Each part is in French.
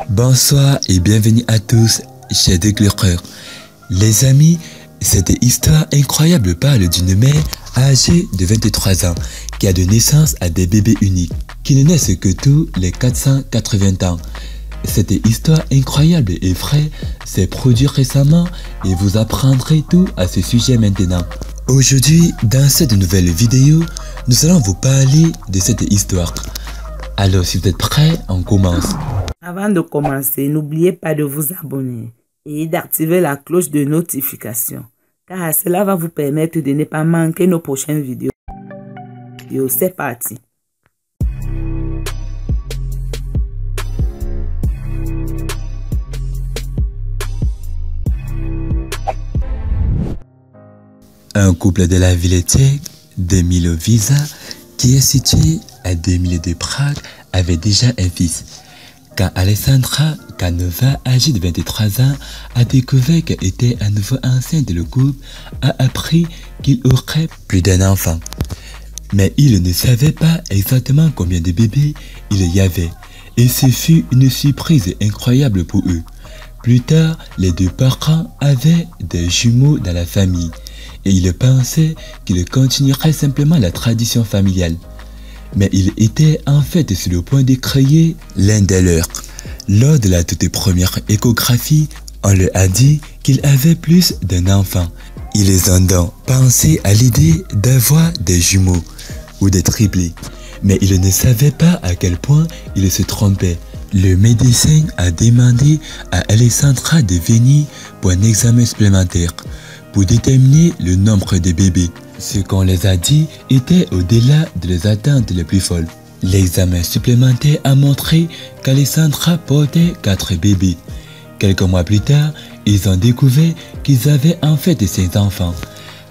Bonsoir et bienvenue à tous chez Déclareur. Les amis, cette histoire incroyable parle d'une mère âgée de 23 ans qui a donné naissance à des bébés uniques qui ne naissent que tous les 480 ans. Cette histoire incroyable et vraie s'est produite récemment et vous apprendrez tout à ce sujet maintenant. Aujourd'hui, dans cette nouvelle vidéo, nous allons vous parler de cette histoire. Alors si vous êtes prêts, on commence. Avant de commencer, n'oubliez pas de vous abonner et d'activer la cloche de notification, car cela va vous permettre de ne pas manquer nos prochaines vidéos. C'est parti. Un couple de la ville tchèque de Milovica, qui est situé à 2 milles de Prague, avait déjà un fils. Quand Alessandra Canova, âgée de 23 ans, a découvert qu'elle était à nouveau enceinte, le couple a appris qu'il aurait plus d'un enfant. Mais il ne savait pas exactement combien de bébés il y avait, et ce fut une surprise incroyable pour eux. Plus tard, les deux parents avaient des jumeaux dans la famille, et ils pensaient qu'ils continueraient simplement la tradition familiale. Mais il était en fait sur le point de créer l'un des leurs. Lors de la toute première échographie, on leur a dit qu'il avait plus d'un enfant. Ils ont donc pensé à l'idée d'avoir des jumeaux ou des triplés. Mais ils ne savaient pas à quel point ils se trompaient. Le médecin a demandé à Alessandra de venir pour un examen supplémentaire pour déterminer le nombre de bébés. Ce qu'on les a dit était au-delà de leurs attentes les plus folles. L'examen supplémentaire a montré qu'Alessandra portait 4 bébés. Quelques mois plus tard, ils ont découvert qu'ils avaient en fait 5 enfants.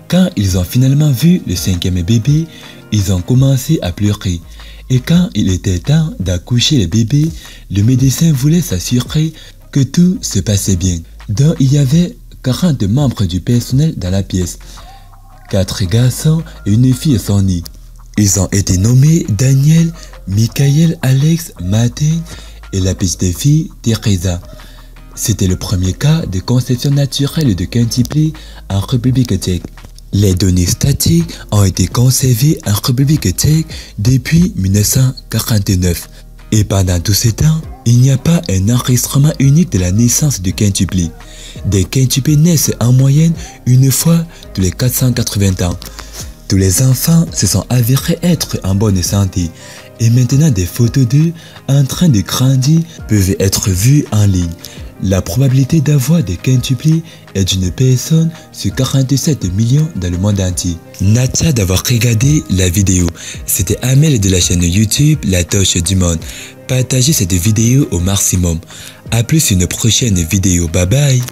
Quand ils ont finalement vu le 5e bébé, ils ont commencé à pleurer. Et quand il était temps d'accoucher le bébé, le médecin voulait s'assurer que tout se passait bien. Donc il y avait 40 membres du personnel dans la pièce. 4 garçons et une fille sont nés. Ils ont été nommés Daniel, Michael, Alex, Martin et la petite fille Teresa. C'était le premier cas de conception naturelle de quintuplé en République tchèque. Les données statiques ont été conservées en République tchèque depuis 1949. Et pendant tout ce temps, il n'y a pas un enregistrement unique de la naissance de quintuplés. Des quintuplés naissent en moyenne une fois tous les 480 ans. Tous les enfants se sont avérés être en bonne santé et maintenant des photos d'eux en train de grandir peuvent être vues en ligne. La probabilité d'avoir des quintuplés est d'une personne sur 47 millions dans le monde entier. Merci d'avoir regardé la vidéo. C'était Amel de la chaîne YouTube La Torche du Monde. Partagez cette vidéo au maximum. A plus une prochaine vidéo. Bye bye.